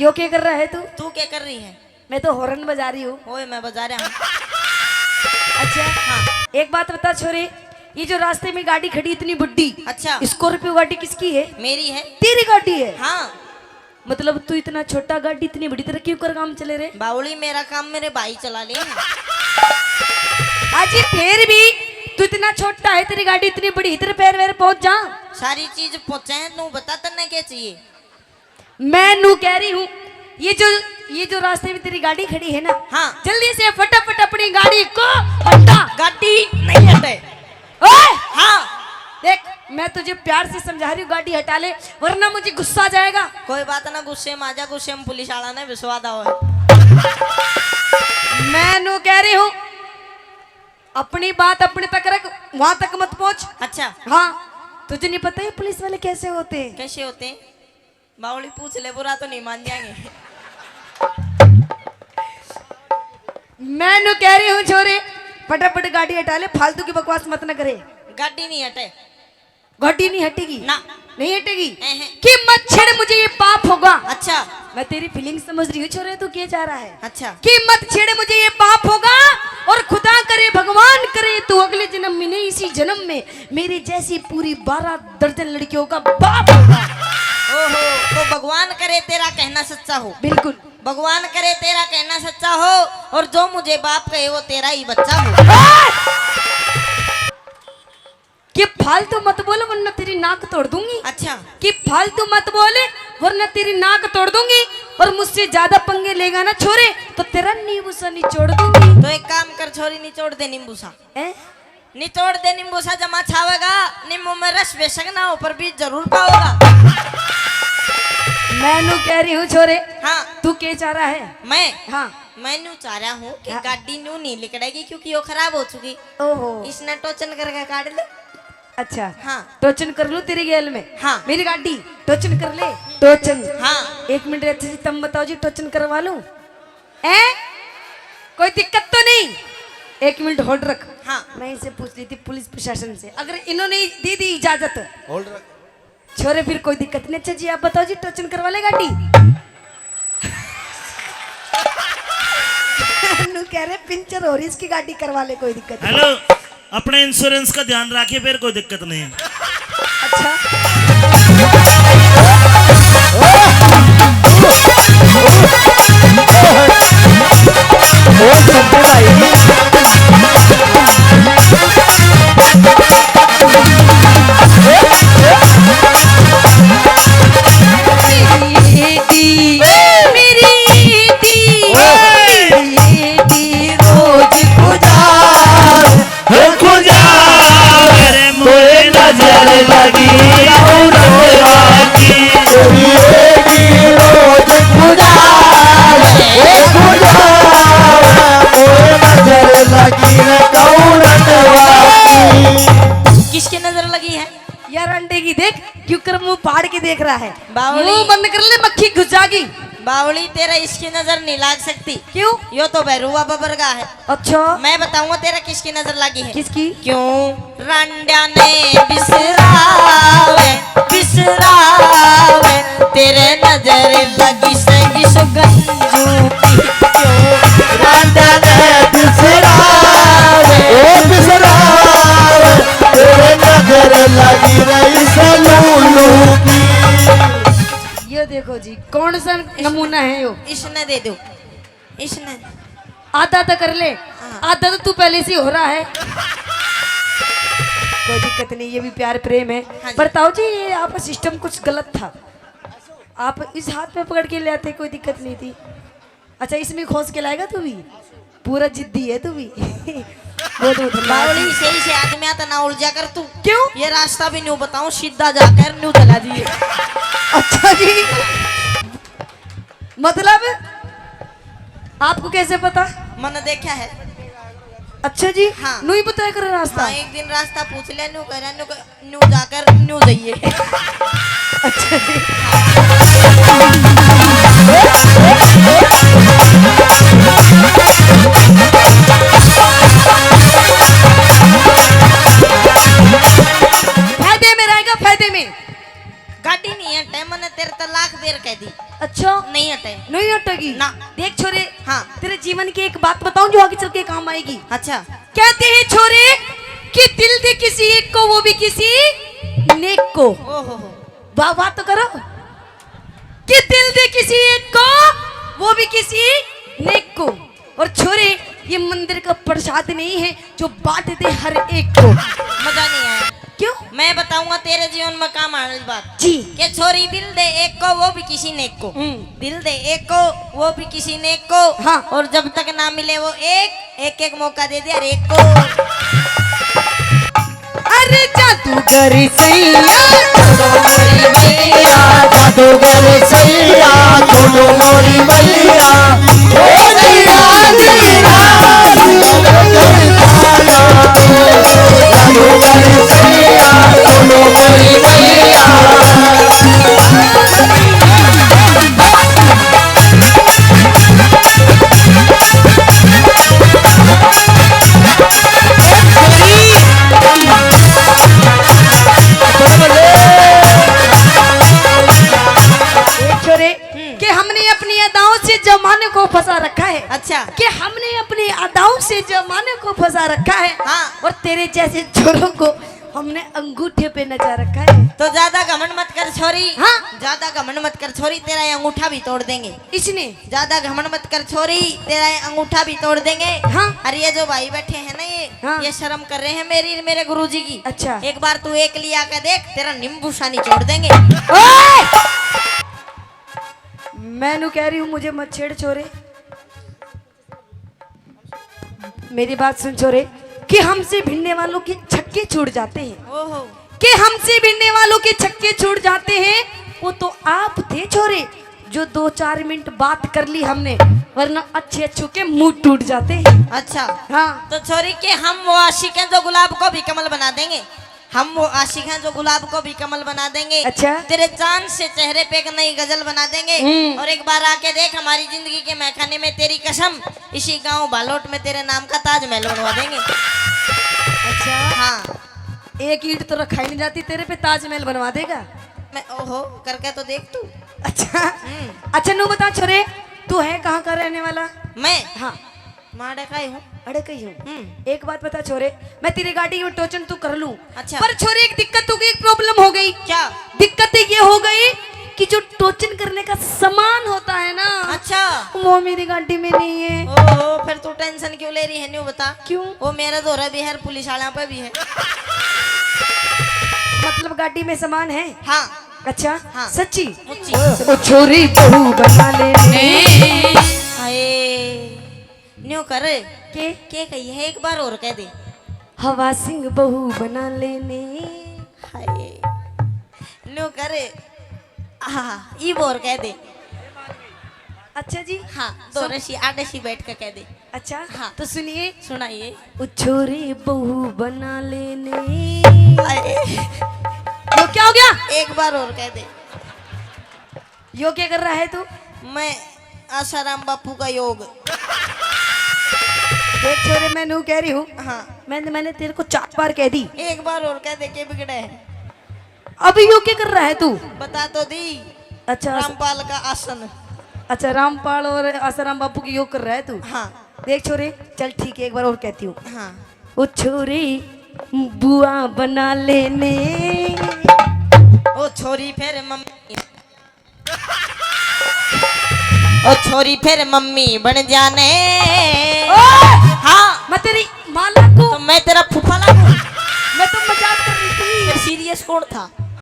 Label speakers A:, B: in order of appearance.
A: यो क्या कर रहा है तू?
B: तू क्या कर रही है?
A: मैं तो हॉर्न बजा रही हूँ।
B: ओए मैं बजा रहा हूँ।
A: अच्छा हाँ, एक बात बता छोरे, ये जो रास्ते में गाड़ी खड़ी इतनी बड़ी,
B: अच्छा
A: स्कॉर्पियो गाड़ी किसकी है?
B: मेरी है।
A: तेरी गाड़ी है?
B: हाँ।
A: मतलब तू इतना छोटा गाड़ी इतनी बड़ी तरह क्यों कर काम चले रे?
B: बावली मेरा काम मेरे भाई चला ले।
A: अजी फिर भी तू इतना छोटा है, तेरी गाड़ी इतनी बड़ी, तेरे पैर वैर पहुंच जा।
B: सारी चीज पहुंचे हैं, तू बता तन्ने क्या चाहिए?
A: मैं नू कह रही हूँ, ये जो रास्ते में तेरी गाड़ी खड़ी है ना,
B: हाँ।
A: जल्दी से फटाफट अपनी गाड़ी को हटा।
B: गाड़ी नहीं हटे।
A: ओए
B: हाँ
A: देख, मैं तुझे प्यार से समझा रही हूँ, गाड़ी हटा ले वरना मुझे गुस्सा आ जाएगा।
B: कोई बात ना, गुस्से में आजा, गुस्से में पुलिस वाला ने विश्वास हुआ है।
A: मैं नू कह रही हूँ, अपनी बात अपने तक रख, वहां तक मत पहुंच।
B: अच्छा
A: हाँ, तुझे नहीं पता है पुलिस वाले कैसे होते हैं?
B: कैसे होते हैं? बावली पूछ ले, बुरा तो नहीं मान जाएंगे।
A: मैं नू कह रही हूँ छोरे, फटाफट गाड़ी हटा ले, फालतू की बकवास मत न करे।
B: गाड़ी नहीं हटे।
A: गाड़ी नहीं हटेगी
B: ना
A: नहीं हटेगी
B: एहे।
A: कि मत छेड़, मुझे ये पाप होगा।
B: अच्छा
A: मैं तेरी फीलिंग समझ रही हूँ छोरे, तू क्या चाह रहा है?
B: अच्छा
A: कि मत छेड़, मुझे ये पाप होगा, और खुदा करे भगवान करे तू अगले जन्म में नहीं इसी जन्म में मेरी जैसी पूरी 12 दर्जन लड़कियों का बाप होगा।
B: ओहो, तो भगवान करे तेरा कहना सच्चा हो।
A: बिल्कुल,
B: भगवान करे तेरा कहना सच्चा हो, और जो मुझे बाप कहे वो तेरा ही बच्चा हो।
A: कि फालतू मत बोल वरना तेरी नाक तोड़ दूंगी।
B: अच्छा
A: कि फालतू मत बोले वरना तेरी नाक तोड़ दूंगी, और मुझसे ज्यादा पंगे लेगा ना छोरे तो तेरा नींबूसा निचोड़ दूंगी।
B: तो एक काम कर छोरी, निचोड़ दे नींबूसा।
A: ए?
B: निचोड़ दे नींबूसा, जमा छावेगा नींबू में रस बेशक ना हो पर बीज जरूर पाओगा।
A: मैं नू कह रही हूँ छोरे,
B: हाँ
A: तू क्या चाह रहा है?
B: मैं
A: हाँ
B: मैं नू चाह रहा हूँ कि
A: हाँ।
B: गाड़ी नू नहीं लिकड़ेगी क्योंकि वो खराब हो चुकी।
A: ओहो,
B: इसने टोचन करके काट ले।
A: अच्छा
B: हाँ
A: टोचन कर लूं तेरी गैल में?
B: हाँ।
A: मेरी गाड़ी टोचन कर ले। टोचन?
B: हाँ।
A: एक मिनट अच्छे से तुम बताओ जी, टोचन करवा लूं? ए? कोई दिक्कत तो नहीं? एक मिनट होल्ड रख।
B: हाँ।
A: मैं इनसे पूछ रही थी पुलिस प्रशासन से, अगर इन्होंने दी इजाजत छोरे फिर कोई दिक्कत नहीं। अच्छा जी आप बताओ जी, टोचन करवा ले गाड़ी? नु कह रहे पिंचर हो रही, इसकी गाड़ी करवा ले, कोई दिक्कत नहीं।
C: हेलो, अपने इंश्योरेंस का ध्यान रखिए, फिर कोई दिक्कत नहीं है।
B: किसकी नजर लगी है?
A: यार अंडे की देख, क्यों कर मुंह फाड़ के देख रहा है?
B: बावली।
A: मुंह बंद कर ले, मक्खी घुस जाएगी।
B: बावली तेरा इसकी नजर नहीं लाग सकती।
A: क्यों?
B: यो तो भैरुआ बबर का है।
A: अच्छा
B: मैं बताऊंगा तेरा किसकी नजर लगी है।
A: किसकी?
B: क्यों रांडा ने बिसरावे बिसरावे तेरे नजर लगी से इस गंजू की। क्यों रांडा ने बिसरावे
D: बिसरावे तेरे नजर लगी रही सलूलू की।
A: ये देखो जी, कौन सा नमूना है यो?
B: इसने दे दो, इसने।
A: आधा तो कर ले, आधा तो तू पहले से हो रहा है। कोई दिक्कत नहीं, ये भी प्यार प्रेम है।
B: हाँ जी।
A: पर ताऊ जी ये आपका सिस्टम कुछ गलत था, आप इस हाथ में पकड़ के ले आते, कोई दिक्कत नहीं थी। अच्छा इसमें खोस के लाएगा तू भी? पूरा जिद्दी है तू भी। बहुत बहुत धन्यवाद।
B: बावली सही से आदमी आता ना उलझा कर तू।
A: क्यों?
B: ये रास्ता भी न्यू बताऊं, सीधा जाकर न्यू चला दिए।
A: अच्छा जी, मतलब आपको कैसे पता?
B: मैंने देखा है।
A: अच्छा जी
B: हाँ।
A: नू ही बताया कर रास्ता।
B: हाँ, एक दिन रास्ता पूछ लिया, न्यू कह रहा न्यू जाकर न्यू जाइए।
A: अच्छा जी, फायदे में रहेगा, फायदे में।
B: गाड़ी नहीं है टाइम, मैंने तेरे तलाक बेर कह दी,
A: अच्छा
B: नहीं हटे।
A: नहीं हटेगी
B: ना।
A: देख छोरे,
B: हाँ।
A: तेरे जीवन की एक बात बताऊं जो आगे चल के काम आएगी।
B: अच्छा,
A: कहते हैं छोरे कि दिल दे किसी एक को, वो भी किसी नेक को।
B: ओहो,
A: वाह वाह तो करो कि दिल दे किसी एक को, वो भी किसी नेक को। और छोरे ये मंदिर का प्रसाद नहीं है जो बांट दे हर एक को।
B: मजा नहीं आया।
A: क्यों
B: मैं बताऊंगा तेरे जीवन में काम आने वाली बात
A: जी।
B: कि छोरी दिल दे एक को, वो भी किसी नेक को। दिल दे एक को, वो भी किसी नेक को।
A: हाँ।
B: और जब तक ना मिले वो एक मौका दे दे हर एक को।
A: अरे जादूगर सैया
D: जादूगर सैया छोड़ो मोरी मैया, ओ नैया नैया जादूगर सैया छोड़ो मोरी मैया।
A: छोरे कि हमने अपनी अदाओं से जमाने को फंसा रखा है।
B: अच्छा,
A: कि हमने अपनी अदाओं से जमाने को फंसा रखा है।
B: हाँ।
A: और तेरे जैसे छोरों को हमने अंगूठे पे नचा रखा है।
B: तो ज्यादा घमंड मत कर छोरी।
A: हाँ।
B: ज्यादा घमंड मत कर छोरी, तेरा ये अंगूठा भी तोड़ देंगे।
A: इसने
B: ज्यादा घमंड मत कर छोरी, तेरा ये अंगूठा भी तोड़ देंगे।
A: हाँ।
B: अरे ये जो भाई बैठे हैं ना
A: हाँ।
B: ये शर्म कर रहे हैं मेरे गुरुजी की।
A: अच्छा।
B: एक बार तू एक लिया के देख, तेरा नींबू सानी छोड़ देंगे।
A: ओए! मैं नु कह रही हूँ मुझे मत छेड़ छोरे। मेरी बात सुन छोरे कि हमसे भिड़ने वालों के छक्के छूट जाते हैं।
B: ओहो,
A: कि हमसे भिड़ने वालों के छक्के छूट जाते हैं वो तो आप थे छोरे जो 2-4 मिनट बात कर ली हमने, वरना अच्छे अच्छों के मुंह टूट जाते हैं।
B: अच्छा।
A: हाँ।
B: तो छोरी के हम वो आशिक हैं जो गुलाब को भी कमल बना देंगे। हम वो आशिक हैं जो गुलाब को भी कमल बना देंगे।
A: अच्छा।
B: तेरे चांद से चेहरे पे एक नई गजल बना देंगे। और एक बार आके देख हमारी जिंदगी के महखाने में, तेरी कसम इसी गांव बालोट में तेरे नाम का ताजमहल बनवा देंगे।
A: अच्छा
B: हाँ,
A: एक ईंट तो रखा ही नहीं जाती, तेरे पे ताजमहल बनवा देगा।
B: मैं ओहो करके तो देख तू।
A: अच्छा अच्छा नु बता छोरे तू है कहाँ का रहने वाला?
B: मैं
A: हाँ
B: माड़े का ही हूँ।
A: अड़े कही हूँ। एक बात बता छोरे, मैं तेरी गाड़ी में टोचन तू कर लूं।
B: अच्छा।
A: पर छोरे एक दिक्कत हो गई, एक प्रॉब्लम हो गई।
B: क्या
A: दिक्कत ये हो गई कि जो टोचन करने का सामान होता है ना,
B: अच्छा,
A: वो मेरी गाड़ी में नहीं है।
B: ओहो फिर तू टेंशन क्यों ले रही है? न्यू बता
A: क्यों?
B: वो मेरा दोहरा भी है, पुलिस वाला पे भी है।
A: मतलब गाड़ी में सामान है?
B: हाँ।
A: अच्छा
B: हाँ।
A: सच्ची?
B: मुच्ची।
A: ओ छोरी बहू बना ले
B: हाय न्यू कर
A: के
B: कही है, एक बार और कह दे।
A: हवा सिंह बहू बना लेने।
B: हाय न्यू कर ई बोर कह दे।
A: अच्छा जी।
B: हाँ, दो रशी आडशी बैठ कर कह दे।
A: अच्छा
B: हाँ।
A: तो सुनिए,
B: सुनाइए।
A: ओ छोरी बहू बना लेने।
B: हाय,
A: यो क्या हो गया?
B: एक बार और कह दे।
A: यो क्या कर रहा है तू?
B: मैं आसाराम बापू का योग।
A: देख छोरे मैं नू कह रही हूँ,
B: हाँ,
A: मैंने तेरे को 4 बार कह दी।
B: एक बार और कह दे के बिगड़े है।
A: अभी यो क्या कर रहा है तू?
B: बता तो दी।
A: अच्छा
B: रामपाल का आसन।
A: अच्छा रामपाल और आसाराम बापू की योग कर रहा है तू?
B: हाँ।
A: देख छोरे चल ठीक है, एक बार और कहती हूँ।
B: हाँ।
A: ओ छोरी बुआ बना लेने।
B: ओ छोरी फिर मम्मी, ओ छोरी फिर मम्मी बन जाने। हाँ,
A: मैं तेरी माँ लागू?
B: तो मैं तेरा फूफा लागू?
A: मैं तो मजाक कर रही थी।
B: फिर सीरियस कौन था?